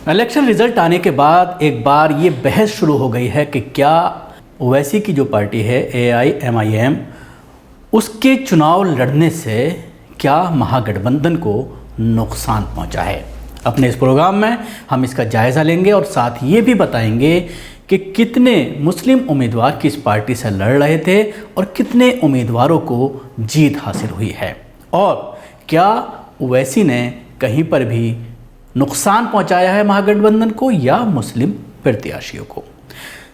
Election result आने के बाद एक बार ये बहस शुरू हो गई है कि क्या ओवैसी की जो पार्टी है AIMIM उसके चुनाव लड़ने से क्या महागठबंधन को नुकसान पहुंचा है। अपने इस प्रोग्राम में हम इसका जायज़ा लेंगे और साथ ये भी बताएंगे कि कितने मुस्लिम उम्मीदवार किस पार्टी से लड़ रहे थे और कितने उम्मीदवारों को जीत हासिल हुई है और क्या ओवैसी ने कहीं पर भी नुकसान पहुंचाया है महागठबंधन को या मुस्लिम प्रत्याशियों को।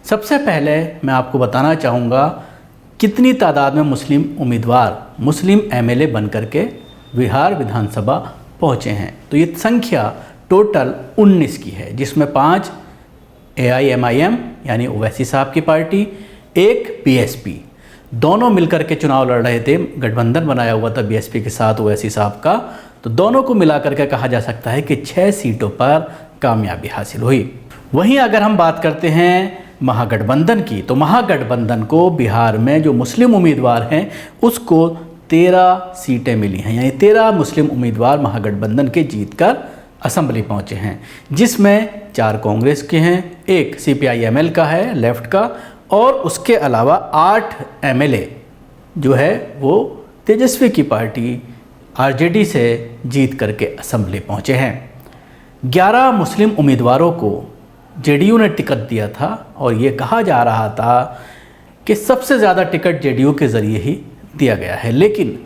सबसे पहले मैं आपको बताना चाहूँगा कितनी तादाद में मुस्लिम उम्मीदवार मुस्लिम MLA बन करके बिहार विधानसभा पहुँचे हैं। तो ये संख्या टोटल 19 की है, जिसमें 5 AIMIM यानी ओवैसी साहब की पार्टी, एक BSP, दोनों मिलकर के चुनाव लड़ रहे थे। गठबंधन बनाया हुआ था BSP के साथ ओवैसी साहब का, तो दोनों को मिलाकर के कहा जा सकता है कि 6 सीटों पर कामयाबी हासिल हुई। वहीं अगर हम बात करते हैं महागठबंधन की, तो महागठबंधन को बिहार में जो मुस्लिम उम्मीदवार हैं उसको 13 सीटें मिली हैं, यानी 13 मुस्लिम उम्मीदवार महागठबंधन के जीतकर असेंबली पहुंचे हैं, जिसमें 4 कांग्रेस के हैं, एक CPI-ML का है लेफ्ट का, और उसके अलावा 8 MLA जो है वो तेजस्वी की पार्टी RJD से जीत करके असेंबली पहुंचे हैं। 11 मुस्लिम उम्मीदवारों को JDU ने टिकट दिया था और ये कहा जा रहा था कि सबसे ज़्यादा टिकट JDU के ज़रिए ही दिया गया है, लेकिन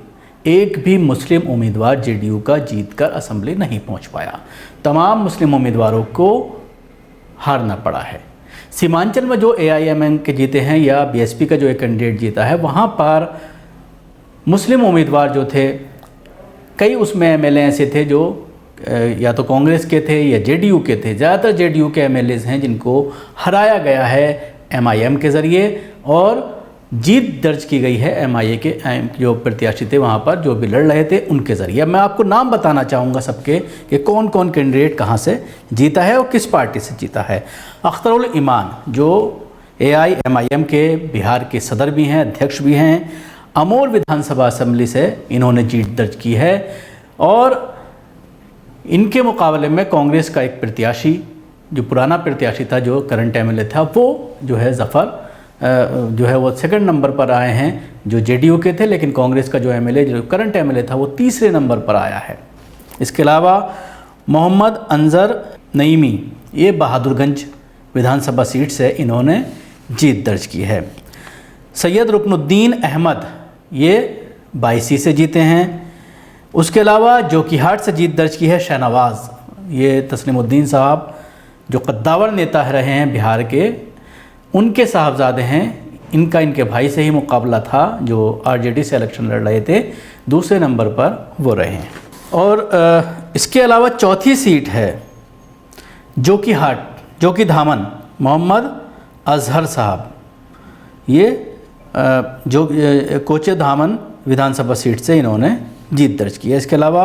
एक भी मुस्लिम उम्मीदवार JDU का जीतकर असेंबली नहीं पहुंच पाया। तमाम मुस्लिम उम्मीदवारों को हारना पड़ा है। सीमांचल में जो AIMIM के जीते हैं या BSP का जो एक कैंडिडेट जीता है, वहाँ पर मुस्लिम उम्मीदवार जो थे, कई उसमें MLA ऐसे थे जो या तो कांग्रेस के थे या JDU के थे। ज़्यादातर JDU के MLAs हैं जिनको हराया गया है MIM के ज़रिए और जीत दर्ज की गई है MIA के जो प्रत्याशी थे वहाँ पर जो भी लड़ रहे थे उनके ज़रिए। मैं आपको नाम बताना चाहूँगा सबके कि कौन कौन कैंडिडेट कहाँ से जीता है और किस पार्टी से जीता है। अख्तरुल ईमान जो AIMIM के बिहार के सदर भी हैं, अध्यक्ष भी हैं, अमोल विधानसभा असेंबली से इन्होंने जीत दर्ज की है और इनके मुकाबले में कांग्रेस का एक प्रत्याशी जो पुराना प्रत्याशी था, जो करंट MLA था, वो जो है ज़फ़र जो है वो सेकंड नंबर पर आए हैं जो JDU के थे, लेकिन कांग्रेस का जो MLA जो करंट MLA था वो तीसरे नंबर पर आया है। इसके अलावा मोहम्मद अंजर नईमी ये बहादुरगंज विधानसभा सीट से इन्होंने जीत दर्ज की है। सैयद रुकनुद्दीन अहमद ये 22 से जीते हैं। उसके अलावा जोकीहाट से जीत दर्ज की है शहनवाज़, ये तस्लीमुद्दीन साहब जो कद्दावर नेता रहे हैं बिहार के, उनके साहबजादे हैं। इनके भाई से ही मुकाबला था जो RJD से इलेक्शन लड़ रहे थे, दूसरे नंबर पर वो रहे हैं। और इसके अलावा चौथी सीट है जोकी धामन, मोहम्मद अजहर साहब, ये जो कोचे धामन विधानसभा सीट से इन्होंने जीत दर्ज की है। इसके अलावा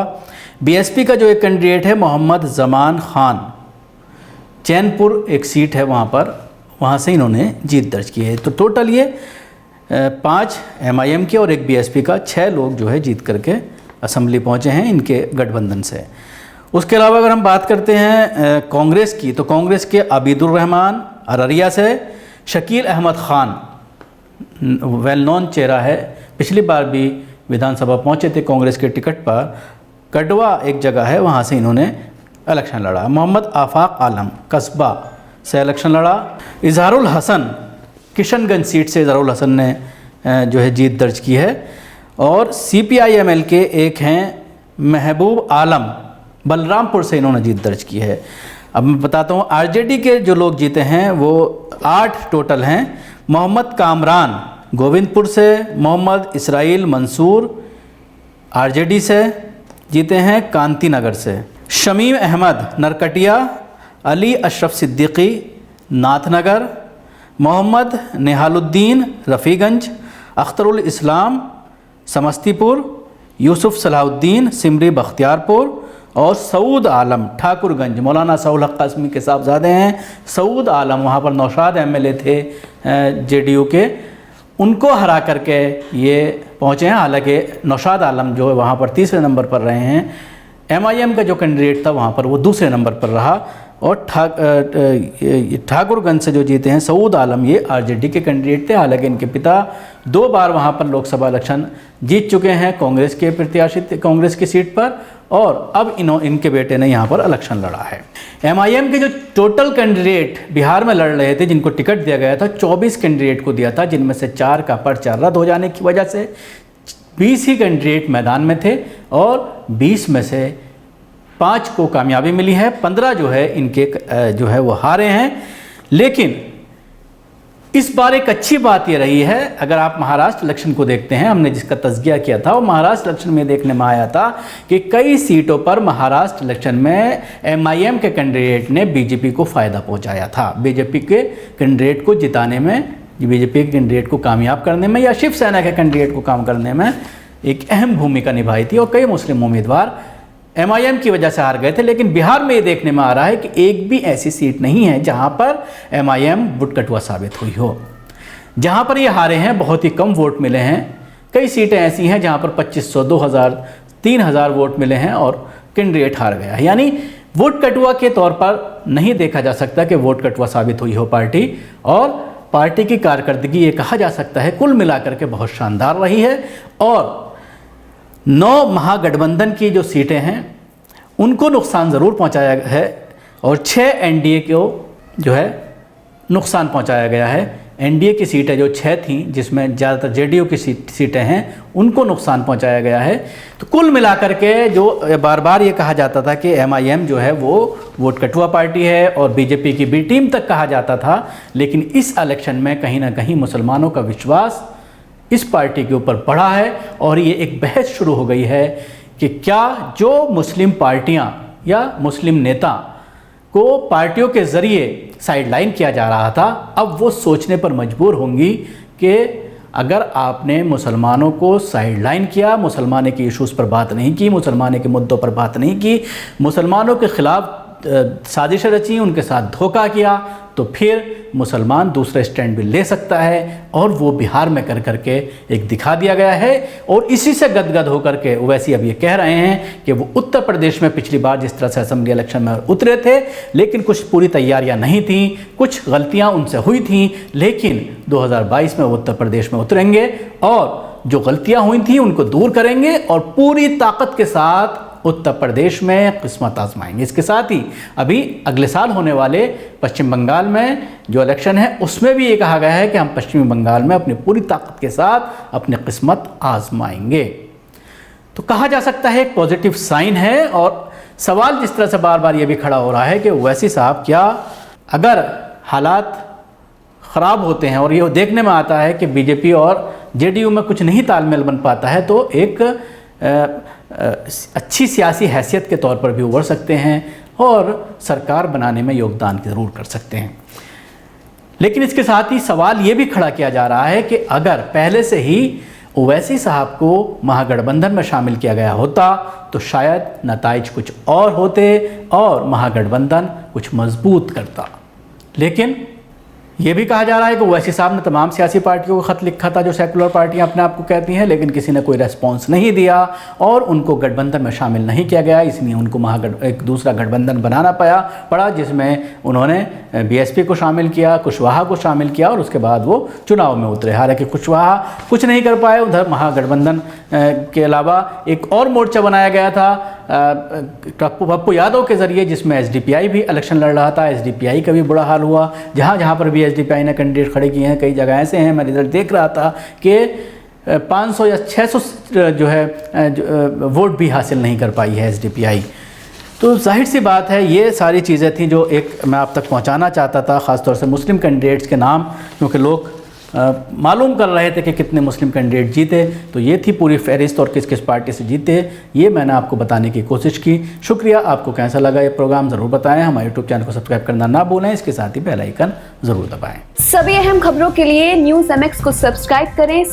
BSP का जो एक कैंडिडेट है मोहम्मद जमान खान, चैनपुर एक सीट है वहाँ से इन्होंने जीत दर्ज की है। तो टोटल ये 5 MIM के और एक BSP का 6 लोग जो है जीत करके असेंबली पहुँचे हैं इनके गठबंधन से। उसके अलावा अगर हम बात करते हैं कांग्रेस की, तो कांग्रेस के आबिदुर रहमान अररिया से, शकील अहमद ख़ान वेल नोन चेहरा है, पिछली बार भी विधानसभा पहुंचे थे कांग्रेस के टिकट पर, कटवा एक जगह है वहां से इन्होंने इलेक्शन लड़ा। मोहम्मद आफाक आलम कस्बा से इलेक्शन लड़ा। इजहारुल हसन किशनगंज सीट से इजहारुल हसन ने जो है जीत दर्ज की है। और CPI-ML के एक हैं महबूब आलम, बलरामपुर से इन्होंने जीत दर्ज की है। अब मैं बताता हूँ RJD के जो लोग जीते हैं वो 8 टोटल हैं। मोहम्मद कामरान गोविंदपुर से, मोहम्मद इसराइल मंसूर RJD से जीते हैं कांति नगर से, शमीम अहमद नरकटिया, अली अशरफ सिद्दीकी नाथनगर, मोहम्मद नेहालुद्दीन रफ़ीगंज, अख्तरुल इस्लाम समस्तीपुर, यूसुफ सलाहुद्दीन सिमरी बख्तियारपुर और सऊद आलम ठाकुरगंज, मौलाना सऊल हक कासमी के साहबजादे हैं। सऊद आलम वहाँ पर नौशाद MLA थे JDU के, उनको हरा करके ये पहुँचे हैं। हालांकि नौशाद आलम जो है वहाँ पर तीसरे नंबर पर रहे हैं। MIM का जो कैंडिडेट था वहाँ पर वो दूसरे नंबर पर रहा। और ठाकुरगंज से जो जीते हैं सऊद आलम, ये आरजेडी के कैंडिडेट थे। हालांकि इनके पिता 2 बार वहाँ पर लोकसभा इलेक्शन जीत चुके हैं कांग्रेस के प्रत्याशी कांग्रेस की सीट पर, और अब इनके बेटे ने यहाँ पर इलेक्शन लड़ा है। एमआईएम के जो टोटल कैंडिडेट बिहार में लड़ रहे थे, जिनको टिकट दिया गया था, 24 कैंडिडेट को दिया था, जिनमें से 4 का पर्चा रद्द हो जाने की वजह से 20 ही कैंडिडेट मैदान में थे और 20 में से 5 को कामयाबी मिली है, 15 जो है इनके जो है वो हारे हैं। लेकिन इस बार एक अच्छी बात ये रही है, अगर आप महाराष्ट्र इलेक्शन को देखते हैं, हमने जिसका तज़किया किया था, वो महाराष्ट्र इलेक्शन में देखने में आया था कि कई सीटों पर महाराष्ट्र इलेक्शन में एमआईएम के कैंडिडेट ने बीजेपी को फ़ायदा पहुंचाया था। बीजेपी के कैंडिडेट को जिताने में, बीजेपी के कैंडिडेट को कामयाब करने में या शिवसेना के कैंडिडेट को काम करने में एक अहम भूमिका निभाई थी, और कई मुस्लिम उम्मीदवार एमआईएम की वजह से हार गए थे। लेकिन बिहार में ये देखने में आ रहा है कि एक भी ऐसी सीट नहीं है जहां पर एमआईएम वोटकटुआ साबित हुई हो। जहां पर ये हारे हैं बहुत ही कम वोट मिले हैं। कई सीटें ऐसी हैं जहां पर 2500, 2000, 3000 वोट मिले हैं और कैंडिडेट हार गया है। यानी वोटकटुआ के तौर पर नहीं देखा जा सकता कि वोटकटुआ साबित हुई हो पार्टी, और पार्टी की कारकर्दगी ये कहा जा सकता है कुल मिलाकर के बहुत शानदार रही है। और 9 महागठबंधन की जो सीटें हैं उनको नुकसान ज़रूर पहुंचाया है, और 6 एनडीए को जो है नुकसान पहुंचाया गया है। एनडीए की सीटें जो 6 थीं, जिसमें ज़्यादातर जेडीयू की सीटें हैं, उनको नुकसान पहुंचाया गया है। तो कुल मिलाकर के जो बार बार ये कहा जाता था कि एमआईएम जो है वो वोटकटुआ पार्टी है और बीजेपी की बी टीम तक कहा जाता था, लेकिन इस इलेक्शन में कहीं ना कहीं मुसलमानों का विश्वास इस पार्टी के ऊपर बढ़ा है, और ये एक बहस शुरू हो गई है कि क्या जो मुस्लिम पार्टियां या मुस्लिम नेता को पार्टियों के ज़रिए साइडलाइन किया जा रहा था, अब वो सोचने पर मजबूर होंगी कि अगर आपने मुसलमानों को साइडलाइन किया, मुसलमानों के इश्यूज़ पर बात नहीं की, मुसलमानों के मुद्दों पर बात नहीं की, मुसलमानों के ख़िलाफ़ साजिशें रची, उनके साथ धोखा किया, तो फिर मुसलमान दूसरा स्टैंड भी ले सकता है। और वो बिहार में कर करके एक दिखा दिया गया है, और इसी से गदगद होकर के ओवैसी अब ये कह रहे हैं कि वो उत्तर प्रदेश में पिछली बार जिस तरह से असेंबली इलेक्शन में उतरे थे, लेकिन कुछ पूरी तैयारियां नहीं थी, कुछ गलतियां उनसे हुई थी, लेकिन 2022 में वो उत्तर प्रदेश में उतरेंगे और जो गलतियां हुई थी उनको दूर करेंगे और पूरी ताकत के साथ उत्तर प्रदेश में किस्मत आजमाएंगे। इसके साथ ही अभी अगले साल होने वाले पश्चिम बंगाल में जो इलेक्शन है, उसमें भी ये कहा गया है कि हम पश्चिमी बंगाल में अपनी पूरी ताकत के साथ अपनी किस्मत आजमाएंगे। तो कहा जा सकता है एक पॉजिटिव साइन है। और सवाल जिस तरह से बार बार ये भी खड़ा हो रहा है कि ओवैसी साहब, क्या अगर हालात ख़राब होते हैं और ये देखने में आता है कि बीजेपी और जेडीयू में कुछ नहीं तालमेल बन पाता है, तो एक अच्छी सियासी हैसियत के तौर पर भी उभर सकते हैं और सरकार बनाने में योगदान ज़रूर कर सकते हैं। लेकिन इसके साथ ही सवाल ये भी खड़ा किया जा रहा है कि अगर पहले से ही ओवैसी साहब को महागठबंधन में शामिल किया गया होता तो शायद नताइज कुछ और होते और महागठबंधन कुछ मजबूत करता। लेकिन ये भी कहा जा रहा है कि ओवैसी साहब ने तमाम सियासी पार्टियों को ख़त लिखा था जो सेकुलर पार्टियां अपने आप को कहती हैं, लेकिन किसी ने कोई रेस्पॉन्स नहीं दिया और उनको गठबंधन में शामिल नहीं किया गया। इसलिए उनको एक दूसरा गठबंधन बनाना पड़ा, जिसमें उन्होंने बीएसपी को शामिल किया, कुशवाहा को शामिल किया और उसके बाद वो चुनाव में उतरे। हालांकि कुशवाहा कुछ नहीं कर पाए। उधर महागठबंधन के अलावा एक और मोर्चा बनाया गया था पप्पू यादव के ज़रिए, जिसमें एसडीपीआई भी इलेक्शन लड़ रहा था। एसडीपीआई का भी बुरा हाल हुआ। जहाँ पर भी एसडीपीआई ने कैंडिडेट खड़े किए हैं, कई जगह ऐसे हैं, मैं रिजल्ट देख रहा था कि 500 या 600 जो है वोट भी हासिल नहीं कर पाई है एसडीपीआई। तो जाहिर सी बात है ये सारी चीज़ें थी जो एक मैं आप तक पहुंचाना चाहता था, ख़ासतौर से मुस्लिम कैंडिडेट्स के नाम, क्योंकि लोग मालूम कर रहे थे कि कितने मुस्लिम कैंडिडेट जीते। तो ये थी पूरी फहरिस्त और किस किस पार्टी से जीते, ये मैंने आपको बताने की कोशिश की। शुक्रिया। आपको कैसा लगा ये प्रोग्राम ज़रूर बताएं। हमारे यूट्यूब चैनल को सब्सक्राइब करना ना भूलें, इसके साथ ही बेल आइकन ज़रूर दबाएं। सभी अहम खबरों के लिए न्यूज़ MX को सब्सक्राइब करें।